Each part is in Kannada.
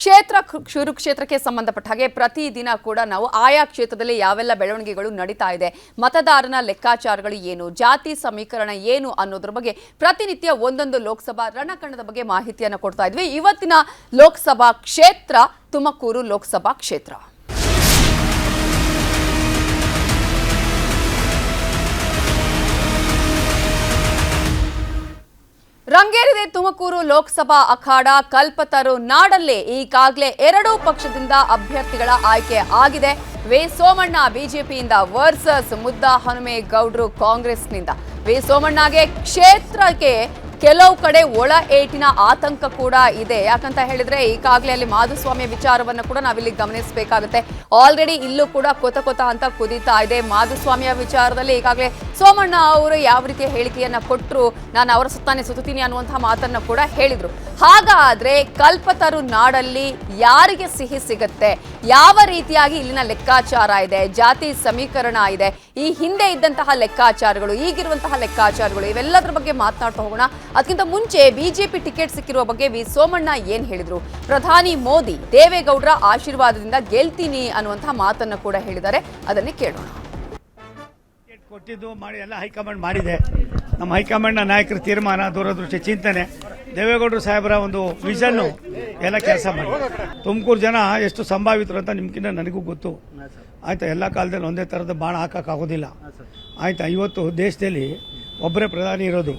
ಕ್ಷೇತ್ರಕ್ಕೆ ಸಂಬಂಧಪಟ್ಟ ಹಾಗೆ ಪ್ರತಿದಿನ ಕೂಡ ನಾವು ಆಯಾ ಕ್ಷೇತ್ರದಲ್ಲಿ ಯಾವೆಲ್ಲ ಬೆಳವಣಿಗೆಗಳು ನಡೀತಾ ಇದೆ, ಮತದಾರನ ಲೆಕ್ಕಾಚಾರಗಳು ಏನು, ಜಾತಿ ಸಮೀಕರಣ ಏನು ಅನ್ನೋದ್ರ ಬಗ್ಗೆ ಪ್ರತಿನಿತ್ಯ ಒಂದೊಂದು ಲೋಕಸಭಾ ರಣಕಣದ ಬಗ್ಗೆ ಮಾಹಿತಿಯನ್ನು ಕೊಡ್ತಾ ಇದ್ವಿ. ಇವತ್ತಿನ ಲೋಕಸಭಾ ಕ್ಷೇತ್ರ ತುಮಕೂರು ಲೋಕಸಭಾ ಕ್ಷೇತ್ರ. ರಂಗೇರಿದೆ ತುಮಕೂರು ಲೋಕಸಭಾ ಅಖಾಡ. ಕಲ್ಪತರು ನಾಡಲ್ಲೇ ಈಗಾಗಲೇ ಎರಡೂ ಪಕ್ಷದಿಂದ ಅಭ್ಯರ್ಥಿಗಳ ಆಯ್ಕೆ ಆಗಿದೆ. ವಿ ಸೋಮಣ್ಣ ಬಿಜೆಪಿಯಿಂದ ವರ್ಸಸ್ ಮುದ್ದಾ ಹನುಮೇಗೌಡರು ಕಾಂಗ್ರೆಸ್ನಿಂದ. ವಿ ಸೋಮಣ್ಣಗೆ ಕ್ಷೇತ್ರಕ್ಕೆ ಕೆಲವು ಕಡೆ ಒಳ ಏಟಿನ ಆತಂಕ ಕೂಡ ಇದೆ. ಯಾಕಂತ ಹೇಳಿದ್ರೆ ಈಗಾಗಲೇ ಅಲ್ಲಿ ಮಾಧುಸ್ವಾಮಿಯ ವಿಚಾರವನ್ನು ಕೂಡ ನಾವಿಲ್ಲಿ ಗಮನಿಸಬೇಕಾಗುತ್ತೆ. ಆಲ್ರೆಡಿ ಇಲ್ಲೂ ಕೂಡ ಕೊತ ಅಂತ ಕುದೀತಾ ಇದೆ. ಮಾಧುಸ್ವಾಮಿಯ ವಿಚಾರದಲ್ಲಿ ಈಗಾಗಲೇ ಸೋಮಣ್ಣ ಅವರು ಯಾವ ರೀತಿಯ ಹೇಳಿಕೆಯನ್ನ ಕೊಟ್ಟರು, ನಾನು ಅವರ ಸುತ್ತಾನೆ ಸುತ್ತೀನಿ ಅನ್ನುವಂತಹ ಮಾತನ್ನ ಕೂಡ ಹೇಳಿದ್ರು. ಹಾಗಾದ್ರೆ ಕಲ್ಪತರು ನಾಡಲ್ಲಿ ಯಾರಿಗೆ ಸಿಹಿ ಸಿಗುತ್ತೆ, ಯಾವ ರೀತಿಯಾಗಿ ಇಲ್ಲಿನ ಲೆಕ್ಕಾಚಾರ ಇದೆ, ಜಾತಿ ಸಮೀಕರಣ ಇದೆ, ಈ ಹಿಂದೆ ಇದ್ದಂತಹ ಲೆಕ್ಕಾಚಾರಗಳು, ಈಗಿರುವಂತಹ ಲೆಕ್ಕಾಚಾರಗಳು, ಇವೆಲ್ಲದರ ಬಗ್ಗೆ ಮಾತನಾಡ್ತಾ ಹೋಗೋಣ. ಅದಕ್ಕಿಂತ ಮುಂಚೆ ಬಿಜೆಪಿ ಟಿಕೆಟ್ ಸಿಕ್ಕಿರುವ ಬಗ್ಗೆ ವಿ ಸೋಮಣ್ಣ ಏನ್ ಹೇಳಿದ್ರು, ಪ್ರಧಾನಿ ಮೋದಿ ದೇವೇಗೌಡರ ಆಶೀರ್ವಾದದಿಂದ ಗೆಲ್ತೀನಿ ಅನ್ನುವಂತಹ ಮಾತನ್ನ ಕೂಡ ಹೇಳಿದ್ದಾರೆ. ಅದನ್ನೇ ಕೇಳೋಣ. ಕೊಟ್ಟಿದ್ದು ಮಾಡಿ ಎಲ್ಲ ಹೈಕಮಾಂಡ್ ಮಾಡಿದೆ. ನಮ್ಮ ಹೈಕಮಾಂಡ್ನ ನಾಯಕರ ತೀರ್ಮಾನ, ದೂರದೃಷ್ಟಿ, ಚಿಂತನೆ, ದೇವೇಗೌಡರು ಸಾಹೇಬರ ಒಂದು ವಿಷನ್ ಎಲ್ಲ ಕೆಲಸ ಮಾಡಿ. ತುಮಕೂರು ಜನ ಎಷ್ಟು ಸಂಭಾವಿತರು ಅಂತ ನಿಮ್ಗಿಂತ ನನಗೂ ಗೊತ್ತು. ಆಯ್ತಾ, ಎಲ್ಲ ಕಾಲದಲ್ಲಿ ಒಂದೇ ಥರದ ಬಾಣ ಹಾಕೋಕ್ಕಾಗೋದಿಲ್ಲ. ಆಯ್ತಾ, ಇವತ್ತು ದೇಶದಲ್ಲಿ ಒಬ್ಬರೇ ಪ್ರಧಾನಿ ಇರೋದು.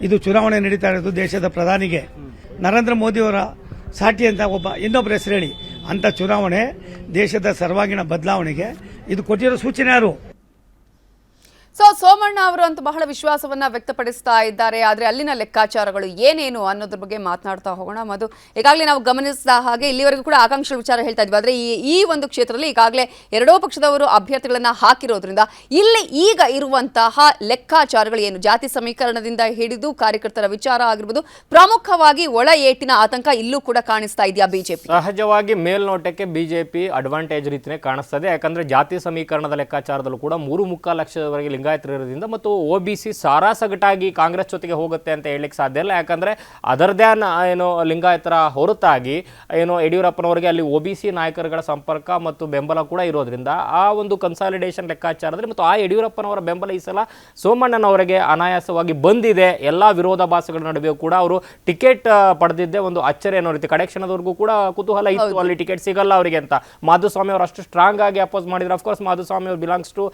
ಇದು ಚುನಾವಣೆ ನಡೀತಾ ಇರೋದು ದೇಶದ ಪ್ರಧಾನಿಗೆ. ನರೇಂದ್ರ ಮೋದಿಯವರ ಸಾಟಿ ಅಂತ ಇನ್ನೊಬ್ಬರ ಹೆಸರು ಹೇಳಿ ಅಂತ ಚುನಾವಣೆ, ದೇಶದ ಸರ್ವಾಂಗೀಣ ಬದಲಾವಣೆಗೆ ಇದು ಕೊಟ್ಟಿರೋ ಸೂಚನೆ ಯಾರು? ಸೋಮಣ್ಣ ಅವರು ಅಂತ ಬಹಳ ವಿಶ್ವಾಸವನ್ನ ವ್ಯಕ್ತಪಡಿಸ್ತಾ ಇದ್ದಾರೆ. ಆದ್ರೆ ಅಲ್ಲಿನ ಲೆಕ್ಕಾಚಾರಗಳು ಏನೇನು ಅನ್ನೋದ್ರ ಬಗ್ಗೆ ಮಾತನಾಡ್ತಾ ಹೋಗೋಣ. ಮಧು, ಈಗಾಗಲೇ ನಾವು ಗಮನಿಸಿದ ಹಾಗೆ ಇಲ್ಲಿವರೆಗೂ ಕೂಡ ಆಕಾಂಕ್ಷೆಗಳ ವಿಚಾರ ಹೇಳ್ತಾ ಇದ್ವಿ. ಆದ್ರೆ ಈ ಒಂದು ಕ್ಷೇತ್ರದಲ್ಲಿ ಈಗಾಗಲೇ ಎರಡೂ ಪಕ್ಷದವರು ಅಭ್ಯರ್ಥಿಗಳನ್ನ ಹಾಕಿರೋದ್ರಿಂದ ಇಲ್ಲಿ ಈಗ ಇರುವಂತಹ ಲೆಕ್ಕಾಚಾರಗಳು ಏನು, ಜಾತಿ ಸಮೀಕರಣದಿಂದ ಹಿಡಿದು ಕಾರ್ಯಕರ್ತರ ವಿಚಾರ ಆಗಿರ್ಬೋದು, ಪ್ರಮುಖವಾಗಿ ಒಳ ಏಟಿನ ಆತಂಕ ಇಲ್ಲೂ ಕೂಡ ಕಾಣಿಸ್ತಾ ಇದೆಯಾ ಬಿಜೆಪಿ? ಸಹಜವಾಗಿ ಮೇಲ್ನೋಟಕ್ಕೆ ಬಿಜೆಪಿ ಅಡ್ವಾಂಟೇಜ್ ರೀತಿನೇ ಕಾಣಿಸ್ತದೆ. ಯಾಕಂದ್ರೆ ಜಾತಿ ಸಮೀಕರಣದ ಲೆಕ್ಕಾಚಾರದಲ್ಲೂ ಕೂಡ 3.25 ಲಕ್ಷದವರೆಗೆ ಲಿಂಗಾಯತರಿರೋದ್ರಿಂದ ಮತ್ತು OBC ಸಾರಾಸಗಟಾಗಿ ಕಾಂಗ್ರೆಸ್ ಜೊತೆಗೆ ಹೋಗುತ್ತೆ ಅಂತ ಹೇಳಲಿಕ್ಕೆ ಸಾಧ್ಯ ಇಲ್ಲ. ಯಾಕಂದ್ರೆ ಅದರದೇ ಏನು ಲಿಂಗಾಯತರ ಹೊರತಾಗಿ ಏನು ಯಡಿಯೂರಪ್ಪನವರಿಗೆ ಅಲ್ಲಿ OBC ನಾಯಕರುಗಳ ಸಂಪರ್ಕ ಮತ್ತು ಬೆಂಬಲ ಕೂಡ ಇರೋದ್ರಿಂದ ಆ ಒಂದು ಕನ್ಸಾಲಿಡೇಷನ್ ಲೆಕ್ಕಾಚಾರದಲ್ಲಿ ಮತ್ತು ಆ ಯಡಿಯೂರಪ್ಪನವರ ಬೆಂಬಲ ಈ ಸಲ ಸೋಮಣ್ಣನವರಿಗೆ ಅನಾಯಾಸವಾಗಿ ಬಂದಿದೆ. ಎಲ್ಲ ವಿರೋಧಾಭಾಸಗಳ ನಡುವೆ ಕೂಡ ಅವರು ಟಿಕೆಟ್ ಪಡೆದಿದ್ದೆ ಒಂದು ಅಚ್ಚರಿ ಅನ್ನೋ ರೀತಿ. ಕಡೆ ಕ್ಷಣದವರೆಗೂ ಕೂಡ ಕುತೂಹಲ ಇತ್ತು, ಅಲ್ಲಿ ಟಿಕೆಟ್ ಸಿಗಲ್ಲ ಅವರಿಗೆ ಅಂತ. ಮಾಧುಸ್ವಾಮಿ ಅವರು ಅಷ್ಟು ಸ್ಟ್ರಾಂಗ್ ಆಗಿ ಅಪೋಸ್ ಮಾಡಿದ್ರು. ಅಫ್ಕೋರ್ಸ್ ಮಾಧುಸ್ವಾಮಿ ಅವರು ಬಿಲಾಂಗ್ಸ್ ಟು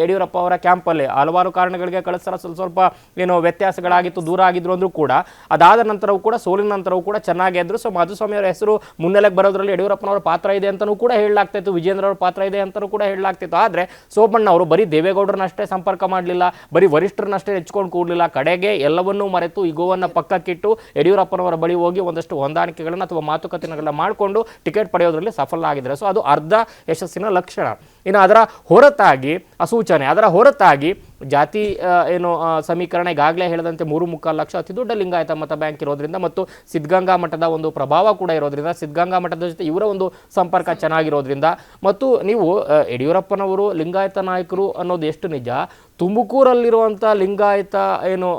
ಯಡಿಯೂರಪ್ಪ ಅವರ ಕ್ಯಾಂಪ್ ಅಲ್ಲಿ. ಹಲವಾರು ಕಾರಣಗಳಿಗೆ ಕಳಿಸ್ತಾರ ಸ್ವಲ್ಪ ಏನು ವ್ಯತ್ಯಾಸಗಳಾಗಿತ್ತು, ದೂರ ಆಗಿದ್ರು ಅಂದ್ರೂ ಕೂಡ ಅದಾದ ನಂತರವೂ ಕೂಡ ಸೋಲಿನ ನಂತರವೂ ಕೂಡ ಚೆನ್ನಾಗೇ ಇದ್ರು. ಸೊ ಮಾಧುಸ್ವಾಮಿ ಅವರ ಹೆಸರು ಮುನ್ನೆಲೆಗೆ ಬರೋದ್ರಲ್ಲಿ ಯಡಿಯೂರಪ್ಪನವರ ಪಾತ್ರ ಇದೆ ಅಂತಲೂ ಕೂಡ ಹೇಳಲಾಗ್ತಿತ್ತು, ವಿಜೇಂದ್ರ ಅವರ ಪಾತ್ರ ಇದೆ ಅಂತಲೂ ಕೂಡ ಹೇಳಲಾಗ್ತಿತ್ತು. ಆದ್ರೆ ಸೋಮಣ್ಣ ಅವರು ಬರೀ ದೇವೇಗೌಡರನ್ನಷ್ಟೇ ಸಂಪರ್ಕ ಮಾಡಲಿಲ್ಲ, ಬರೀ ವರಿಷ್ಠರನ್ನಷ್ಟೇ ನೆಚ್ಕೊಂಡು ಕೂಡಲಿಲ್ಲ. ಕಡೆಗೆ ಎಲ್ಲವನ್ನೂ ಮರೆತು ಇಗೋವನ್ನ ಪಕ್ಕಕ್ಕಿಟ್ಟು ಯಡಿಯೂರಪ್ಪನವರ ಬಳಿ ಹೋಗಿ ಒಂದಷ್ಟು ಹೊಂದಾಣಿಕೆಗಳನ್ನ ಅಥವಾ ಮಾತುಕತೆಗಳನ್ನ ಮಾಡಿಕೊಂಡು ಟಿಕೆಟ್ ಪಡೆಯೋದ್ರಲ್ಲಿ ಸಫಲ ಆಗಿದ್ದಾರೆ. ಸೊ ಅದು ಅರ್ಧ ಯಶಸ್ಸಿನ ಲಕ್ಷಣ. ಇನ್ನು ಅದರ ಹೊರತಾಗಿ ಸೂಚನೆ, ಅದರ ಹೊರತಾಗಿ ಜಾತಿ ಏನು ಸಮೀಕರಣ ಈಗಾಗಲೇ ಹೇಳಿದಂತೆ 3.25 ಲಕ್ಷ ಅತಿ ದೊಡ್ಡ ಲಿಂಗಾಯತ ಮತ ಬ್ಯಾಂಕ್ ಇರೋದ್ರಿಂದ ಮತ್ತು ಸಿದ್ಧಗಂಗಾ ಮಠದ ಒಂದು ಪ್ರಭಾವ ಕೂಡ ಇರೋದ್ರಿಂದ, ಸಿದ್ಧಗಂಗಾ ಮಠದ ಜೊತೆ ಇವರ ಒಂದು ಸಂಪರ್ಕ ಚೆನ್ನಾಗಿರೋದ್ರಿಂದ ಮತ್ತು ನೀವು ಯಡಿಯೂರಪ್ಪನವರು ಲಿಂಗಾಯತ ನಾಯಕರು ಅನ್ನೋದು ಎಷ್ಟು ನಿಜ, ತುಮಕೂರಲ್ಲಿರುವಂಥ ಲಿಂಗಾಯತ ಏನು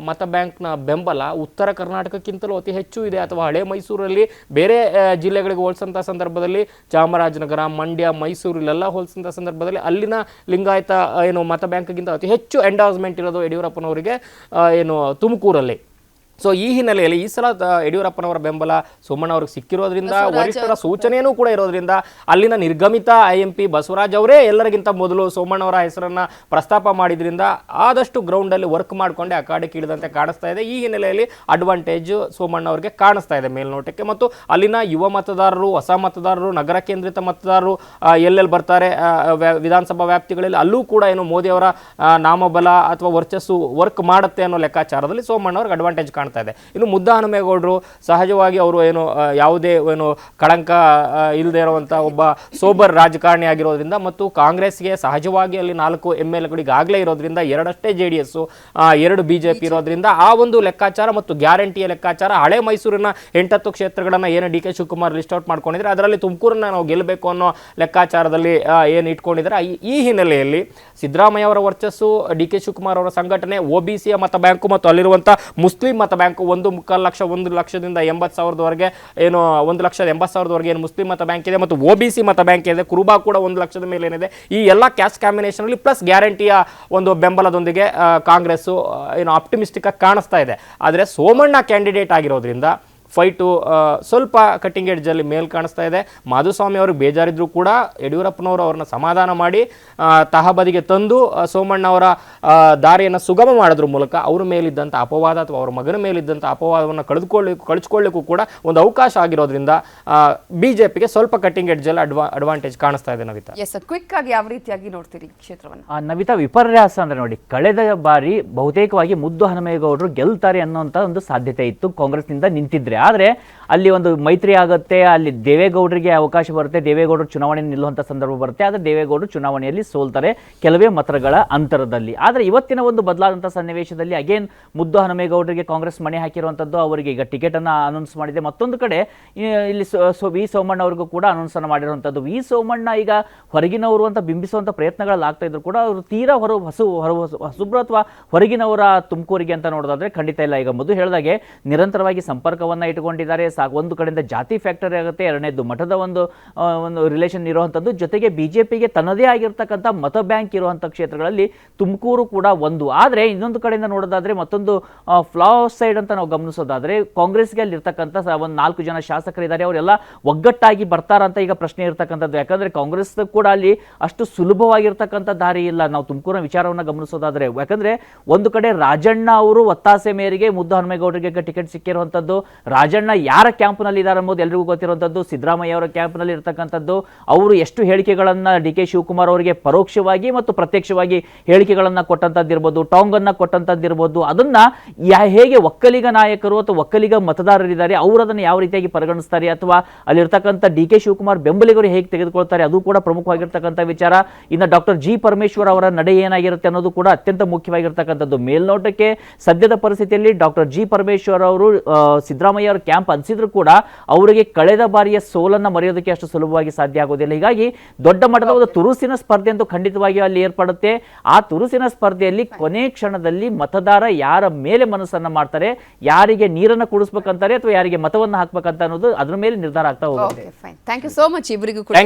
ಮತ ಬ್ಯಾಂಕ್ನ ಬೆಂಬಲ ಉತ್ತರ ಕರ್ನಾಟಕಕ್ಕಿಂತಲೂ ಅತಿ ಹೆಚ್ಚು ಇದೆ. ಅಥವಾ ಹಳೆ ಮೈಸೂರಲ್ಲಿ ಬೇರೆ ಜಿಲ್ಲೆಗಳಿಗೆ ಹೋಲಿಸಂಥ ಸಂದರ್ಭದಲ್ಲಿ ಚಾಮರಾಜನಗರ, ಮಂಡ್ಯ, ಮೈಸೂರು ಇಲ್ಲೆಲ್ಲ ಹೋಲಿಸಂಥ ಸಂದರ್ಭದಲ್ಲಿ ಅಲ್ಲಿನ ಲಿಂಗಾಯತ ಏನು ಮತ ಬ್ಯಾಂಕ್ಗಿಂತ ಅತಿ ಹೆಚ್ಚು ಎಂಡಾಸ್ಮೆಂಟ್ ಇರೋದು ಯಡಿಯೂರಪ್ಪನವರಿಗೆ ಏನು ತುಮಕೂರಲ್ಲಿ. ಸೊ ಈ ಹಿನ್ನೆಲೆಯಲ್ಲಿ ಈ ಸಲ ಯಡಿಯೂರಪ್ಪನವರ ಬೆಂಬಲ ಸೋಮಣ್ಣ ಅವ್ರಿಗೆ ಸಿಕ್ಕಿರೋದ್ರಿಂದ, ವರಿಷ್ಠರ ಸೂಚನೆಯೂ ಕೂಡ ಇರೋದ್ರಿಂದ ಅಲ್ಲಿನ ನಿರ್ಗಮಿತ IMP ಬಸವರಾಜ್ ಅವರೇ ಎಲ್ಲರಿಗಿಂತ ಮೊದಲು ಸೋಮಣ್ಣವರ ಹೆಸರನ್ನ ಪ್ರಸ್ತಾಪ ಮಾಡಿದ್ರಿಂದ ಆದಷ್ಟು ಗ್ರೌಂಡ್ ಅಲ್ಲಿ ವರ್ಕ್ ಮಾಡಿಕೊಂಡೆ ಅಖಾಡಕ್ಕೆ ಇಳಿದಂತೆ ಕಾಣಿಸ್ತಾ ಇದೆ. ಈ ಹಿನ್ನೆಲೆಯಲ್ಲಿ ಅಡ್ವಾಂಟೇಜ್ ಸೋಮಣ್ಣ ಅವರಿಗೆ ಕಾಣಿಸ್ತಾ ಇದೆ ಮೇಲ್ನೋಟಕ್ಕೆ. ಮತ್ತು ಅಲ್ಲಿನ ಯುವ ಮತದಾರರು, ಹೊಸ ಮತದಾರರು, ನಗರ ಕೇಂದ್ರಿತ ಮತದಾರರು ಎಲ್ಲೆಲ್ಲಿ ಬರ್ತಾರೆ ವಿಧಾನಸಭಾ ವ್ಯಾಪ್ತಿಗಳಲ್ಲಿ, ಅಲ್ಲೂ ಕೂಡ ಏನು ಮೋದಿ ಅವರ ನಾಮಬಲ ಅಥವಾ ವರ್ಚಸ್ಸು ವರ್ಕ್ ಮಾಡುತ್ತೆ ಅನ್ನೋ ಲೆಕ್ಕಾಚಾರದಲ್ಲಿ ಸೋಮಣ್ಣ ಅವ್ರಿಗೆ ಅಡ್ವಾಂಟೇಜ್ ಕಾಣ್ತಾ ಇದೆ. ಇನ್ನು ಮುದ್ದಾ ಹನುಮೇಗೌಡರು ಸಹಜವಾಗಿ ಅವರು ಏನು ಯಾವುದೇ ಏನು ಕಳಂಕ ಇಲ್ಲದೆ ಇರುವಂಥ ಒಬ್ಬ ಸೋಬರ್ ರಾಜಕಾರಣಿ ಆಗಿರೋದ್ರಿಂದ ಮತ್ತು ಕಾಂಗ್ರೆಸ್ಗೆ ಸಹಜವಾಗಿ ಅಲ್ಲಿ 4 MLAಗಳಿಗಾಗಲೇ ಇರೋದ್ರಿಂದ, 2 JDS, 2 BJP ಇರೋದ್ರಿಂದ ಆ ಒಂದು ಲೆಕ್ಕಾಚಾರ ಮತ್ತು ಗ್ಯಾರಂಟಿಯ ಲೆಕ್ಕಾಚಾರ ಹಳೆ ಮೈಸೂರಿನ 8 ಕ್ಷೇತ್ರಗಳನ್ನು ಏನು DK ಶಿವಕುಮಾರ್ ಲಿಸ್ಟ್ ಔಟ್ ಮಾಡ್ಕೊಂಡಿದ್ದಾರೆ, ಅದರಲ್ಲಿ ತುಮಕೂರನ್ನ ನಾವು ಗೆಲ್ಲಬೇಕು ಅನ್ನೋ ಲೆಕ್ಕಾಚಾರದಲ್ಲಿ ಏನು ಇಟ್ಕೊಂಡಿದ್ದಾರೆ. ಈ ಹಿನ್ನೆಲೆಯಲ್ಲಿ ಸಿದ್ದರಾಮಯ್ಯ ಅವರ ವರ್ಚಸ್ಸು, DK ಶಿವಕುಮಾರ್ ಅವರ ಸಂಘಟನೆ, OBCಯ ಮತ ಬ್ಯಾಂಕು ಮತ್ತು ಅಲ್ಲಿರುವಂಥ ಮುಸ್ಲಿಂ ಮತ ಬ್ಯಾಂಕ್ 1.25 ಲಕ್ಷ 1 ಲಕ್ಷದಿಂದ 80,000 ಏನು 1,80,000 ಏನು ಮುಸ್ಲಿಂ ಮತ ಬ್ಯಾಂಕ್ ಇದೆ, ಮತ್ತು OBC ಮತ ಬ್ಯಾಂಕ್ ಇದೆ, ಕುರುಬಾ ಕೂಡ 1 ಲಕ್ಷದ ಮೇಲೆ ಏನಿದೆ. ಈ ಎಲ್ಲ ಕ್ಯಾಸ್ಟ್ ಕಾಂಬಿನೇಷನ್ ಅಲ್ಲಿ ಪ್ಲಸ್ ಗ್ಯಾರಂಟಿಯ ಒಂದು ಬೆಂಬಲದೊಂದಿಗೆ ಕಾಂಗ್ರೆಸ್ ಏನು ಆಪ್ಟಿಮಿಸ್ಟಿಕ್ ಆಗಿ ಕಾಣಿಸ್ತಾ ಇದೆ. ಆದರೆ ಸೋಮಣ್ಣ ಕ್ಯಾಂಡಿಡೇಟ್ ಆಗಿರೋದ್ರಿಂದ ಫೈಟು ಸ್ವಲ್ಪ ಕಟ್ಟಿಂಗ್ ಎಡ್ಜಲ್ಲಿ ಮೇಲ್ ಕಾಣಿಸ್ತಾ ಇದೆ. ಮಾಧುಸ್ವಾಮಿ ಅವರು ಬೇಜಾರಿದ್ರು ಕೂಡ ಯಡಿಯೂರಪ್ಪನವರು ಅವ್ರನ್ನ ಸಮಾಧಾನ ಮಾಡಿ ತಹಬದಿಗೆ ತಂದು ಸೋಮಣ್ಣ ಅವರ ದಾರಿಯನ್ನು ಸುಗಮ ಮಾಡೋದ್ರ ಮೂಲಕ ಅವ್ರ ಮೇಲಿದ್ದಂಥ ಅಪವಾದ ಅಥವಾ ಅವ್ರ ಮಗನ ಮೇಲಿದ್ದಂಥ ಅಪವಾದವನ್ನು ಕಳಿಸ್ಕೊಳ್ಳಿಕ್ಕೂ ಕೂಡ ಒಂದು ಅವಕಾಶ ಆಗಿರೋದ್ರಿಂದ ಬಿಜೆಪಿಗೆ ಸ್ವಲ್ಪ ಕಟ್ಟಿಂಗ್ ಎಡ್ಜಲ್ಲಿ ಅಡ್ವಾಂಟೇಜ್ ಕಾಣಿಸ್ತಾ ಇದೆ. ನವಿತಾ, ಕ್ವಿಕ್ ಆಗಿ ಯಾವ ರೀತಿಯಾಗಿ ನೋಡ್ತೀರಿ ಕ್ಷೇತ್ರವನ್ನು? ನವಿತಾ, ವಿಪರ್ಯಾಸ ಅಂದ್ರೆ ನೋಡಿ, ಕಳೆದ ಬಾರಿ ಬಹುತೇಕವಾಗಿ ಮುದ್ದು ಹನುಮೇಗೌಡರು ಗೆಲ್ತಾರೆ ಅನ್ನೋಂಥ ಒಂದು ಸಾಧ್ಯತೆ ಇತ್ತು ಕಾಂಗ್ರೆಸ್ನಿಂದ ನಿಂತಿದ್ರೆ. ಆದರೆ ಅಲ್ಲಿ ಒಂದು ಮೈತ್ರಿ ಆಗುತ್ತೆ, ಅಲ್ಲಿ ದೇವೇಗೌಡರಿಗೆ ಅವಕಾಶ ಬರುತ್ತೆ, ದೇವೇಗೌಡರು ಚುನಾವಣೆ ನಿಲ್ಲುವಂಥ ಸಂದರ್ಭ ಬರುತ್ತೆ. ಆದರೆ ದೇವೇಗೌಡರು ಚುನಾವಣೆಯಲ್ಲಿ ಸೋಲ್ತಾರೆ ಕೆಲವೇ ಮತಗಳ ಅಂತರದಲ್ಲಿ. ಆದರೆ ಇವತ್ತಿನ ಒಂದು ಬದಲಾದಂಥ ಸನ್ನಿವೇಶದಲ್ಲಿ ಅಗೇನ್ ಮುದ್ದು ಹನುಮೇಗೌಡರಿಗೆ ಕಾಂಗ್ರೆಸ್ ಮಣೆ ಹಾಕಿರುವಂಥದ್ದು, ಅವರಿಗೆ ಈಗ ಟಿಕೆಟನ್ನು ಅನೌನ್ಸ್ ಮಾಡಿದೆ. ಮತ್ತೊಂದು ಕಡೆ ಇಲ್ಲಿ ವಿ ಸೋಮಣ್ಣ ಅವ್ರಿಗೂ ಕೂಡ ಅನೌನ್ಸ್ ಅನ್ನು ಮಾಡಿರುವಂಥದ್ದು. ವಿ ಸೋಮಣ್ಣ ಈಗ ಹೊರಗಿನವರು ಅಂತ ಬಿಂಬಿಸುವಂಥ ಪ್ರಯತ್ನಗಳಾಗ್ತಾ ಇದ್ರು ಕೂಡ ಅವರು ತೀರಾ ಹೊಸಬ್ರು ಅಥವಾ ಹೊರಗಿನವರ ತುಮಕೂರಿಗೆ ಅಂತ ನೋಡೋದಾದ್ರೆ ಖಂಡಿತ ಇಲ್ಲ. ಈಗ ಮೊದಲು ಹೇಳಿದಾಗೆ ನಿರಂತರವಾಗಿ ಸಂಪರ್ಕವನ್ನು ಇಟ್ಕೊಂಡಿದ್ದಾರೆ. ಒಂದು ಕಡೆಯಿಂದ ಜಾತಿ ಫ್ಯಾಕ್ಟರಿ ಆಗುತ್ತೆ, ಎರಡನೇದು ಮಠದ ಒಂದು ರಿಲೇಷನ್ ಇರುವಂಥದ್ದು, ಜೊತೆಗೆ ಬಿಜೆಪಿಗೆ ತನ್ನದೇ ಆಗಿರ್ತಕ್ಕಂಥ ಮತ ಬ್ಯಾಂಕ್ ಇರುವಂಥ ಕ್ಷೇತ್ರಗಳಲ್ಲಿ ತುಮಕೂರು ಕೂಡ ಒಂದು. ಆದರೆ ಇನ್ನೊಂದು ಕಡೆಯಿಂದ ನೋಡೋದಾದ್ರೆ ಮತ್ತೊಂದು ಫ್ಲಾ ಸೈಡ್ ಅಂತ ನಾವು ಗಮನಿಸೋದಾದ್ರೆ ಕಾಂಗ್ರೆಸ್ಗೆ ಅಲ್ಲಿರ್ತಕ್ಕಂಥ ಒಂದು 4 ಜನ ಶಾಸಕರಿದ್ದಾರೆ, ಅವರೆಲ್ಲ ಒಗ್ಗಟ್ಟಾಗಿ ಬರ್ತಾರಂತ ಈಗ ಪ್ರಶ್ನೆ ಇರ್ತಕ್ಕಂಥದ್ದು. ಯಾಕಂದ್ರೆ ಕಾಂಗ್ರೆಸ್ ಕೂಡ ಅಲ್ಲಿ ಅಷ್ಟು ಸುಲಭವಾಗಿರ್ತಕ್ಕಂಥ ದಾರಿ ಇಲ್ಲ. ನಾವು ತುಮಕೂರಿನ ವಿಚಾರವನ್ನು ಗಮನಿಸೋದಾದ್ರೆ, ಯಾಕಂದ್ರೆ ಒಂದು ಕಡೆ ರಾಜಣ್ಣ ಅವರು ಒತ್ತಾಸೆ ಮೇರೆಗೆ ಮುದ್ದು ಹನುಮೇಗೌಡರಿಗೆ ಟಿಕೆಟ್ ಸಿಕ್ಕಿರುವಂಥದ್ದು. ರಾಜಣ್ಣ ಯಾರ ಕ್ಯಾಂಪ್ನಲ್ಲಿ ಇದ್ದಾರೆ ಎಂಬುದು ಎಲ್ರಿಗೂ ಗೊತ್ತಿರುವಂಥದ್ದು. ಸಿದ್ದರಾಮಯ್ಯ ಅವರ ಕ್ಯಾಂಪ್ನಲ್ಲಿ ಇರತಕ್ಕಂಥದ್ದು. ಅವರು ಎಷ್ಟು ಹೇಳಿಕೆಗಳನ್ನು DK ಶಿವಕುಮಾರ್ ಅವರಿಗೆ ಪರೋಕ್ಷವಾಗಿ ಮತ್ತು ಪ್ರತ್ಯಕ್ಷವಾಗಿ ಹೇಳಿಕೆಗಳನ್ನು ಕೊಟ್ಟಂತದ್ದಿರ್ಬೋದು, ಟಾಂಗ್ ಅನ್ನ ಕೊಟ್ಟಂತದ್ದಿರ್ಬೋದು, ಅದನ್ನ ಹೇಗೆ ಒಕ್ಕಲಿಗ ನಾಯಕರು ಅಥವಾ ಒಕ್ಕಲಿಗ ಮತದಾರರಿದ್ದಾರೆ ಅವರು ಅದನ್ನು ಯಾವ ರೀತಿಯಾಗಿ ಪರಿಗಣಿಸ್ತಾರೆ, ಅಥವಾ ಅಲ್ಲಿರ್ತಕ್ಕಂಥ DK ಶಿವಕುಮಾರ್ ಬೆಂಬಲಿಗರು ಹೇಗೆ ತೆಗೆದುಕೊಳ್ತಾರೆ, ಅದು ಕೂಡ ಪ್ರಮುಖವಾಗಿರ್ತಕ್ಕಂಥ ವಿಚಾರ. ಇನ್ನು ಡಾಕ್ಟರ್ G ಪರಮೇಶ್ವರ್ ಅವರ ನಡೆ ಏನಾಗಿರುತ್ತೆ ಅನ್ನೋದು ಕೂಡ ಅತ್ಯಂತ ಮುಖ್ಯವಾಗಿರ್ತಕ್ಕಂಥದ್ದು. ಮೇಲ್ನೋಟಕ್ಕೆ ಸದ್ಯದ ಪರಿಸ್ಥಿತಿಯಲ್ಲಿ ಡಾಕ್ಟರ್ G ಪರಮೇಶ್ವರ್ ಅವರು ಸಿದ್ದರಾಮಯ್ಯ ಅವರ ಕ್ಯಾಂಪ್ ಅನಿಸಿದ್ರು ಕೂಡ ಅವರಿಗೆ ಕಳೆದ ಬಾರಿಯ ಸೋಲನ್ನು ಮರೆಯೋದಕ್ಕೆ ಅಷ್ಟು ಸುಲಭವಾಗಿ ಸಾಧ್ಯ ಆಗೋದಿಲ್ಲ. ಹೀಗಾಗಿ ದೊಡ್ಡ ಮಟ್ಟದ ಒಂದು ತುರುಸಿನ ಸ್ಪರ್ಧೆ ಅಂತೂ ಖಂಡಿತವಾಗಿಯೂ ಅಲ್ಲಿ ಏರ್ಪಡುತ್ತೆ. ಆ ತುರುಸಿನ ಸ್ಪರ್ಧೆಯಲ್ಲಿ ಕೊನೆ ಕ್ಷಣದಲ್ಲಿ ಮತದಾರ ಯಾರ ಮೇಲೆ ಮನಸ್ಸನ್ನ ಮಾಡ್ತಾರೆ, ಯಾರಿಗೆ ನೀರನ್ನು ಕುಡಿಸ್ಬೇಕಂತಾರೆ ಅಥವಾ ಯಾರಿಗೆ ಮತವನ್ನು ಹಾಕ್ಬೇಕಂತ ಅನ್ನೋದು ಅದ್ರ ಮೇಲೆ ನಿರ್ಧಾರ ಆಗ್ತಾ ಹೋಗುತ್ತೆ. ಥ್ಯಾಂಕ್ ಯು ಸೋ ಮಚ್ ಇಬ್ಬರಿಗೂ ಕೂಡ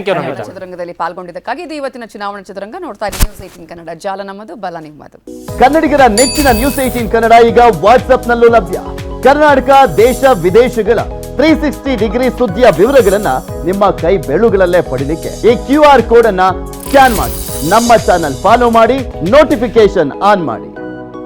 ಚದುರಂಗದಲ್ಲಿ ಪಾಲ್ಗೊಂಡಿದ್ದಕ್ಕಾಗಿ. ಇದು ಇವತ್ತಿನ ಚುನಾವಣಾ ಚದುರಂಗ. ನೋಡ್ತಾ ಇರಿ ನ್ಯೂಸ್ 18 ಕನ್ನಡ. ಜಾಲ ನಮ್ಮದು, ಬಲ ನಿಮ್ಮದು. ಕನ್ನಡಿಗರ ನೆಚ್ಚಿನ ನ್ಯೂಸ್ 18 ಕನ್ನಡ ಈಗ ವಾಟ್ಸ್ಆಪ್ ನಲ್ಲೂ ಲಭ್ಯ. ಕರ್ನಾಟಕ, ದೇಶ ವಿದೇಶಗಳ 360 ಡಿಗ್ರಿ ಸುದ್ದಿಯ ವಿವರಗಳನ್ನ ನಿಮ್ಮ ಕೈ ಬೆರಳುಗಳಲ್ಲೇ ಪಡಿಲಿಕ್ಕೆ ಈ QR ಕೋಡ್ ಅನ್ನ ಸ್ಕ್ಯಾನ್ ಮಾಡಿ, ನಮ್ಮ ಚಾನಲ್ ಫಾಲೋ ಮಾಡಿ, ನೋಟಿಫಿಕೇಶನ್ ಆನ್ ಮಾಡಿ.